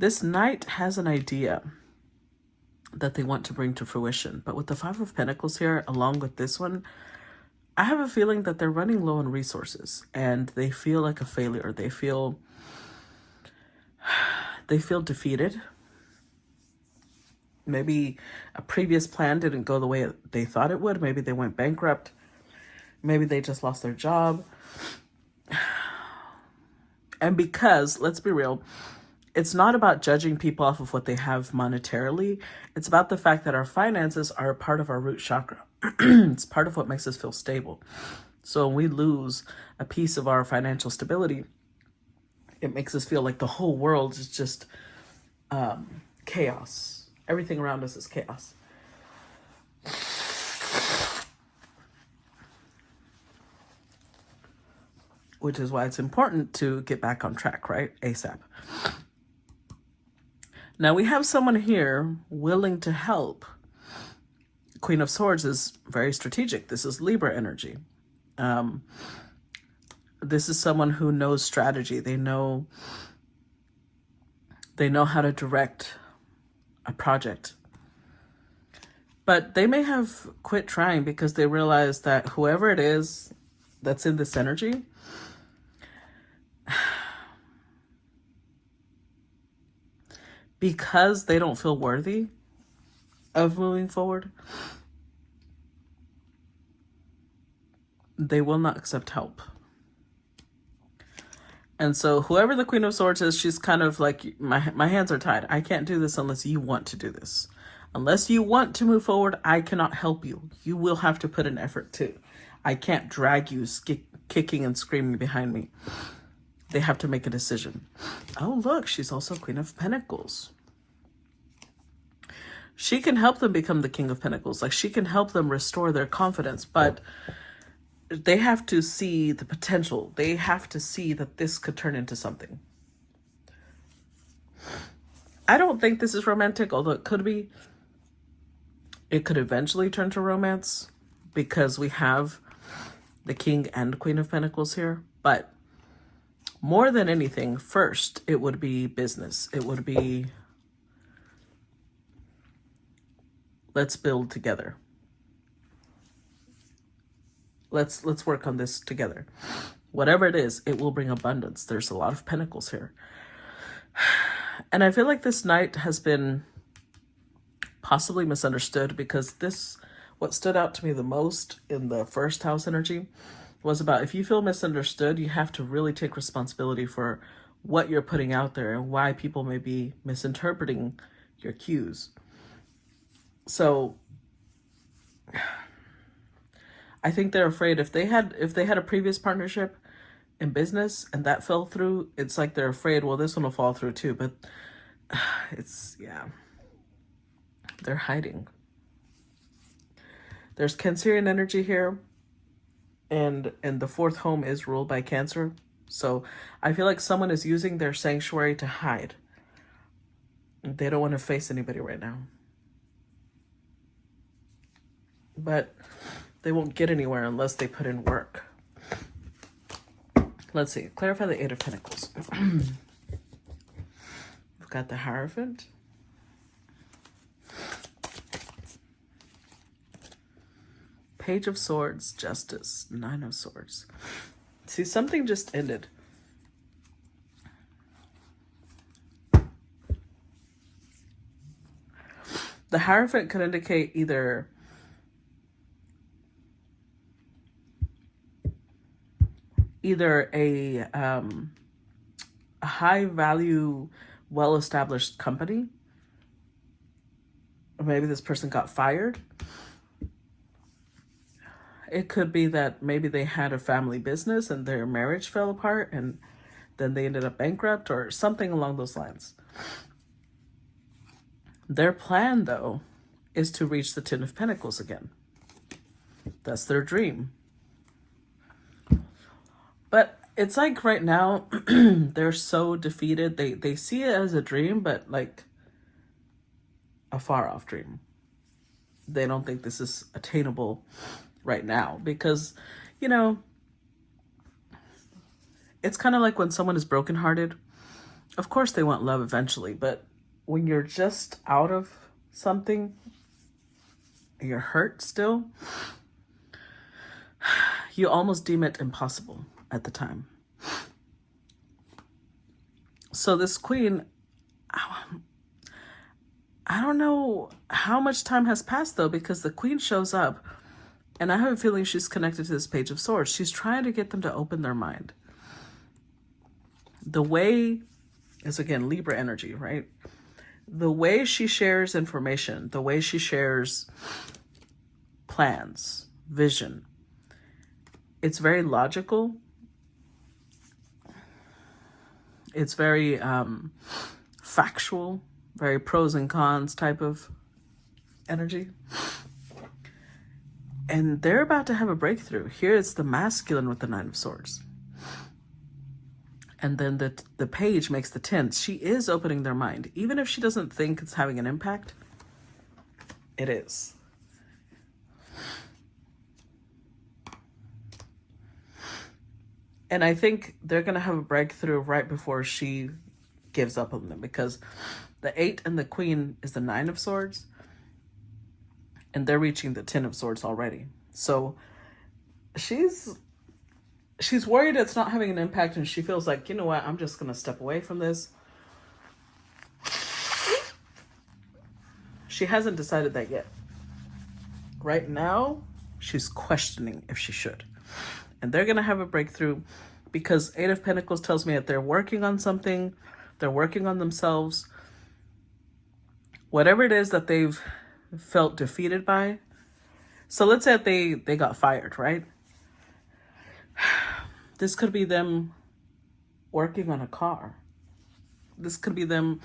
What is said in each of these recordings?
This knight has an idea that they want to bring to fruition. But with the Five of Pentacles here, along with this one, I have a feeling that they're running low on resources and they feel like a failure. They feel defeated. Maybe a previous plan didn't go the way they thought it would. Maybe they went bankrupt. Maybe they just lost their job. And because, let's be real, it's not about judging people off of what they have monetarily. It's about the fact that our finances are a part of our root chakra. It's part of what makes us feel stable. So when we lose a piece of our financial stability, it makes us feel like the whole world is just chaos. Everything around us is chaos. Which is why it's important to get back on track, right? ASAP. Now we have someone here willing to help. Queen of Swords is very strategic. This is Libra energy. This is someone who knows strategy. They know how to direct a project. But they may have quit trying because they realize that whoever it is that's in this energy, because they don't feel worthy of moving forward, they will not accept help. And so whoever the Queen of Swords is, she's kind of like, my hands are tied. I can't do this unless you want to do this. Unless you want to move forward, I cannot help you. You will have to put an effort too. I can't drag you kicking and screaming behind me. They have to make a decision. Oh, look, she's also Queen of Pentacles. She can help them become the King of Pentacles. Like, she can help them restore their confidence, but they have to see the potential. They have to see that this could turn into something. I don't think this is romantic, although it could be. It could eventually turn to romance because we have the King and Queen of Pentacles here. But more than anything, first, it would be business. It would be, let's build together. Let's work on this together. Whatever it is, it will bring abundance. There's a lot of pentacles here. And I feel like this knight has been possibly misunderstood because what stood out to me the most in the first house energy was about, if you feel misunderstood, you have to really take responsibility for what you're putting out there and why people may be misinterpreting your cues. So I think they're afraid if they had a previous partnership in business and that fell through, it's like they're afraid, well, this one will fall through too. But it's, yeah, they're hiding. There's Cancerian energy here, and the fourth home is ruled by Cancer. So I feel like someone is using their sanctuary to hide. They don't want to face anybody right now. But they won't get anywhere unless they put in work. Let's see. Clarify the Eight of Pentacles. We've got the Hierophant. Page of Swords, Justice, Nine of Swords. See, something just ended. The Hierophant could indicate either a high value, well-established company. Or maybe this person got fired. It could be that maybe they had a family business and their marriage fell apart and then they ended up bankrupt or something along those lines. Their plan, though, is to reach the Ten of Pentacles again. That's their dream. But it's like right now, they're so defeated. They see it as a dream, but like a far off dream. They don't think this is attainable right now because, you know, it's kind of like when someone is brokenhearted Of course they want love eventually, but when you're just out of something, you're hurt still, you almost deem it impossible at the time. So this queen, I don't know how much time has passed though, because the queen shows up and I have a feeling she's connected to this Page of Swords. She's trying to get them to open their mind. The way is, again, Libra energy, right? The way she shares information, the way she shares plans, vision, it's very logical. It's very factual, very pros and cons type of energy. And they're about to have a breakthrough. Here it's the masculine with the Nine of Swords. And then the page makes the 10. She is opening their mind. Even if she doesn't think it's having an impact, it is. And I think they're going to have a breakthrough right before she gives up on them, because the 8 and the Queen is the 9 of Swords. And they're reaching the 10 of Swords already. So she's worried it's not having an impact, and she feels like, you know what, I'm just going to step away from this. She hasn't decided that yet. Right now, she's questioning if she should. And they're going to have a breakthrough because 8 of Pentacles tells me that they're working on something. They're working on themselves. Whatever it is that they've felt defeated by. So let's say that they got fired, right? This could be them working on a car. This could be them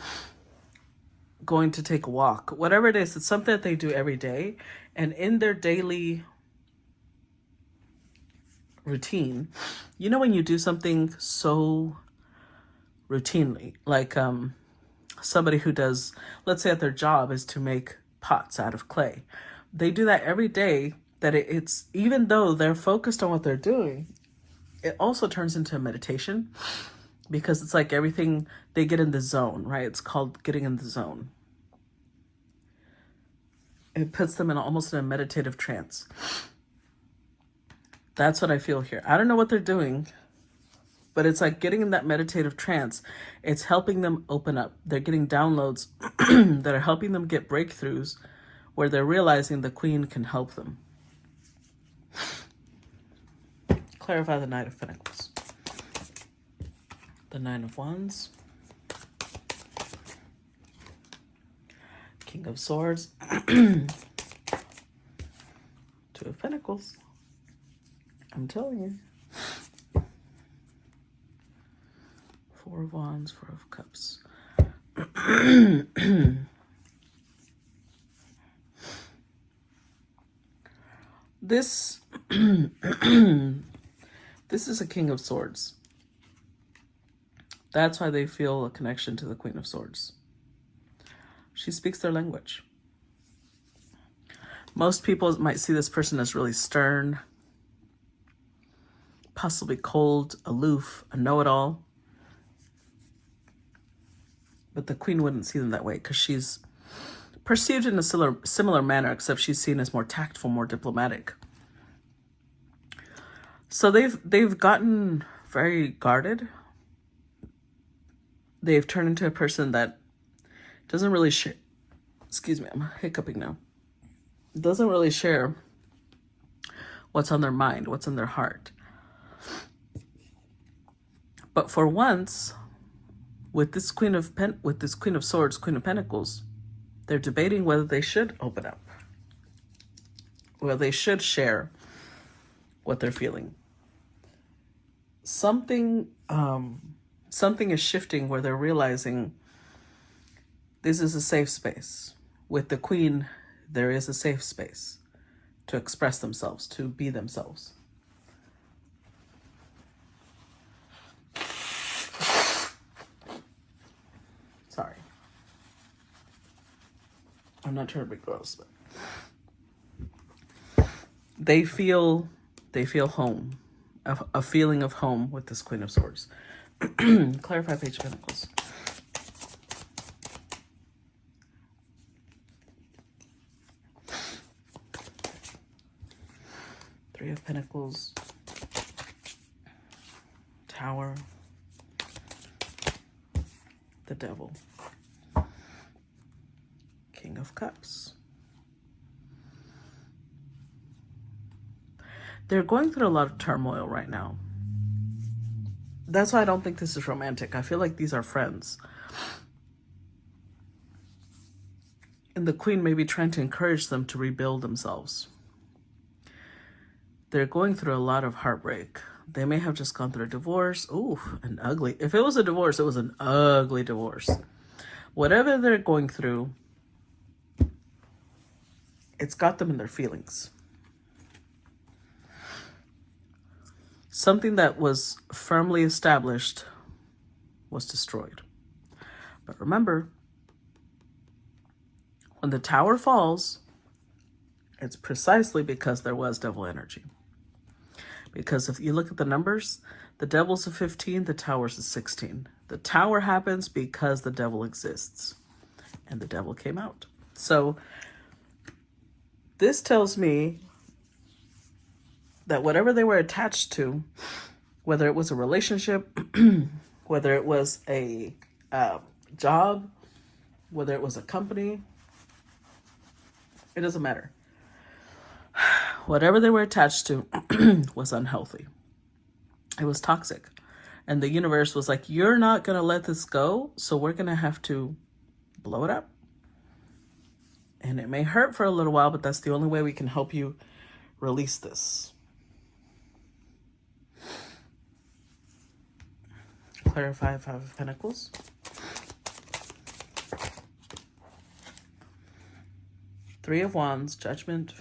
going to take a walk. Whatever it is, it's something that they do every day. And in their daily routine, you know when you do something so routinely, like somebody who does, let's say that their job is to make pots out of clay. They do that every day, that it's, even though they're focused on what they're doing, it also turns into a meditation, because it's like everything, they get in the zone, right? It's called getting in the zone. It puts them in almost in a meditative trance. That's what I feel here. I don't know what they're doing, but it's like getting in that meditative trance. It's helping them open up. They're getting downloads that are helping them get breakthroughs where they're realizing the Queen can help them. Clarify the Knight of Pentacles. The Nine of Wands. King of Swords. 2 of Pentacles. I'm telling you. 4 of Wands, 4 of Cups. This this is a King of Swords. That's why they feel a connection to the Queen of Swords. She speaks their language. Most people might see this person as really stern, possibly cold, aloof, a know-it-all. But the Queen wouldn't see them that way, because she's perceived in a similar manner, except she's seen as more tactful, more diplomatic. So they've gotten very guarded. They've turned into a person that doesn't really share. Excuse me, I'm hiccuping now. Doesn't really share what's on their mind, what's in their heart. But for once, with this Queen of Swords, Queen of Pentacles, they're debating whether they should open up, whether they should share what they're feeling. Something is shifting where they're realizing this is a safe space. With the Queen, there is a safe space to express themselves, to be themselves. Sorry. I'm not trying to be gross, but they feel home, a feeling of home with this Queen of Swords. Clarify Page of Pentacles. Three of Pentacles, Tower, the Devil, King of Cups. They're going through a lot of turmoil right now. That's why I don't think this is romantic. I feel like these are friends. And the Queen may be trying to encourage them to rebuild themselves. They're going through a lot of heartbreak. They may have just gone through a divorce. Ooh, an ugly. If it was a divorce, it was an ugly divorce. Whatever they're going through, it's got them in their feelings. Something that was firmly established was destroyed. But remember, when the tower falls, it's precisely because there was devil energy. Because if you look at the numbers, the devil's a 15, the tower's a 16. The tower happens because the devil exists. And the devil came out. So this tells me that whatever they were attached to, whether it was a relationship, whether it was a job, whether it was a company, it doesn't matter. Whatever they were attached to was unhealthy. It was toxic. And the universe was like, you're not going to let this go, so we're going to have to blow it up. And it may hurt for a little while, but that's the only way we can help you release this. Clarify Five of Pentacles. Three of Wands, Judgment.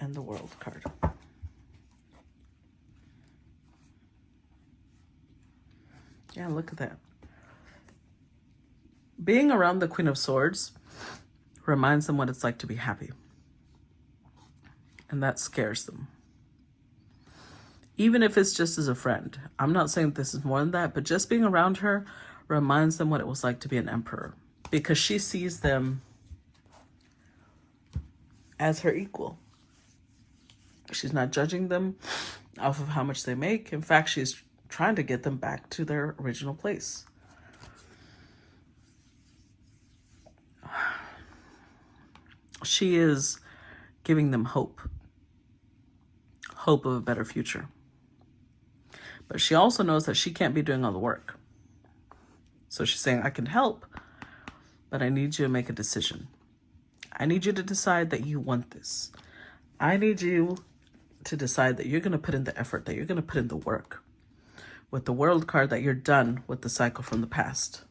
And the World card. Yeah, look at that. Being around the Queen of Swords reminds them what it's like to be happy. And that scares them. Even if it's just as a friend. I'm not saying this is more than that, but just being around her reminds them what it was like to be an emperor. Because she sees them as her equal. She's not judging them off of how much they make. In fact, she's trying to get them back to their original place. She is giving them hope. Hope of a better future. But she also knows that she can't be doing all the work. So she's saying, I can help, but I need you to make a decision. I need you to decide that you want this. I need you to decide that you're going to put in the effort, that you're going to put in the work. With the World card, that you're done with the cycle from the past.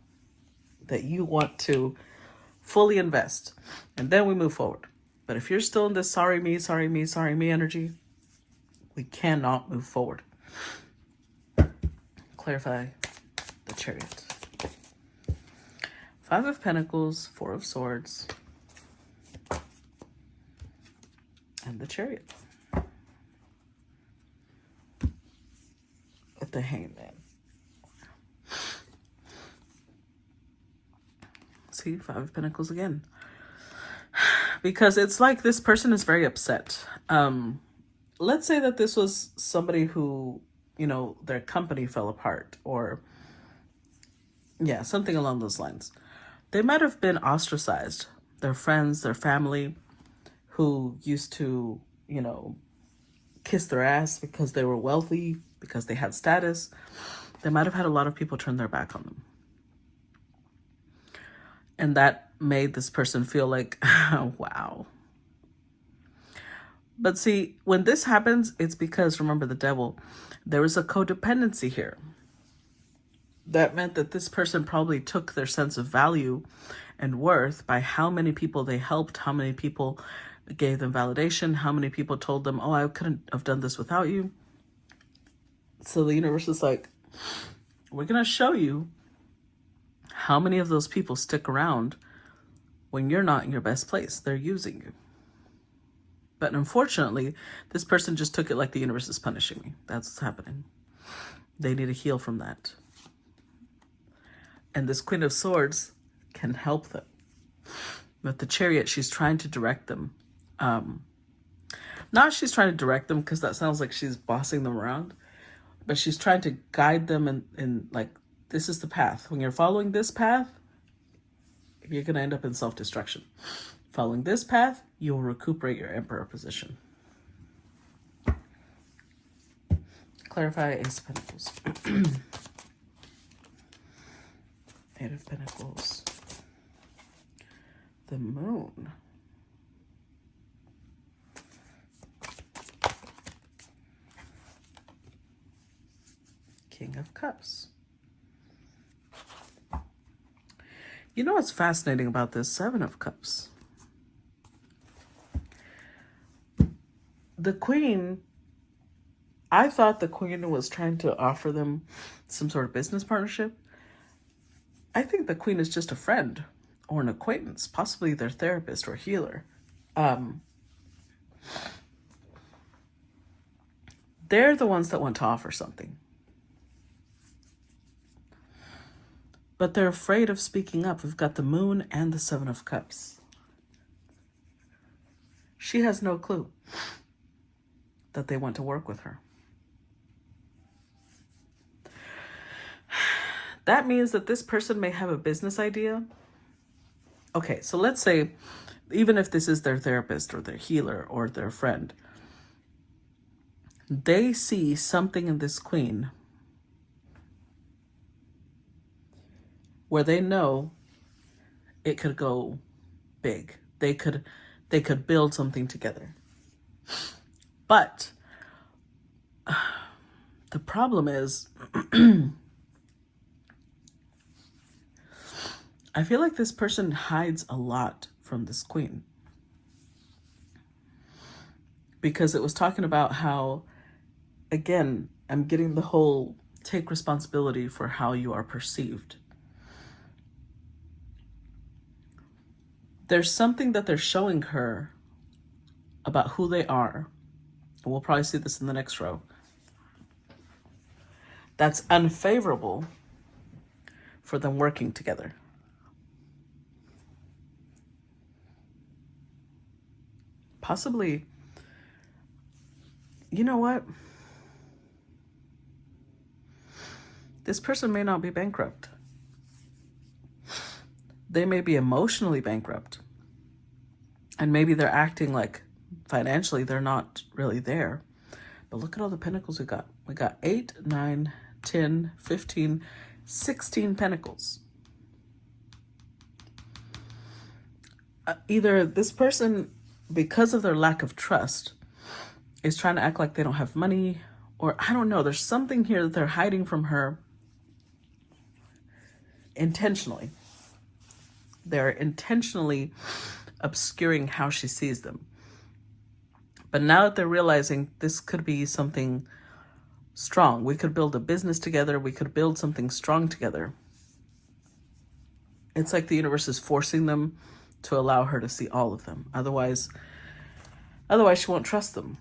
That you want to fully invest. And then we move forward. But if you're still in this sorry me, sorry me, sorry me energy, we cannot move forward. Clarify the Chariot. Five of Pentacles, Four of Swords, and the Chariot. With the Hangman. See, Five of Pentacles again. Because it's like this person is very upset. Let's say that this was somebody who, you know, their company fell apart, or yeah, something along those lines. They might have been ostracized. Their friends, their family, who used to, you know, kiss their ass because they were wealthy, because they had status. They might have had a lot of people turn their back on them. And that made this person feel like, wow. But see, when this happens, it's because, remember the devil, there was a codependency here. That meant that this person probably took their sense of value and worth by how many people they helped, how many people gave them validation, how many people told them, oh, I couldn't have done this without you. So the universe is like, we're going to show you how many of those people stick around when you're not in your best place. They're using you. But unfortunately, this person just took it like the universe is punishing me. That's what's happening. They need to heal from that. And this Queen of Swords can help them. With the Chariot, she's trying to direct them. Not she's trying to direct them, because that sounds like she's bossing them around, but she's trying to guide them in like, this is the path. When you're following this path, you're going to end up in self-destruction. Following this path, you'll recuperate your Emperor position. Clarify Ace of Pentacles. Eight of Pentacles. The Moon. King of Cups. You know what's fascinating about this Seven of Cups? The Queen, I thought the Queen was trying to offer them some sort of business partnership. I think the Queen is just a friend or an acquaintance, possibly their therapist or healer. They're the ones that want to offer something. But they're afraid of speaking up. We've got the Moon and the Seven of Cups. She has no clue that they want to work with her. That means that this person may have a business idea. Okay, so let's say, even if this is their therapist or their healer or their friend, they see something in this Queen where they know it could go big. They could build something together. But the problem is, I feel like this person hides a lot from this Queen. Because it was talking about how, again, I'm getting the whole take responsibility for how you are perceived. There's something that they're showing her about who they are. And we'll probably see this in the next row. That's unfavorable for them working together. Possibly, you know what? This person may not be bankrupt. They may be emotionally bankrupt. And maybe they're acting like financially they're not really there. But look at all the pentacles we got. We got 8, 9, 10, 15, 16 pentacles. Either this person, because of their lack of trust, is trying to act like they don't have money, or I don't know. There's something here that they're hiding from her intentionally. They're intentionally obscuring how she sees them. But now that they're realizing this could be something strong, we could build a business together, we could build something strong together. It's like the universe is forcing them to allow her to see all of them. Otherwise she won't trust them.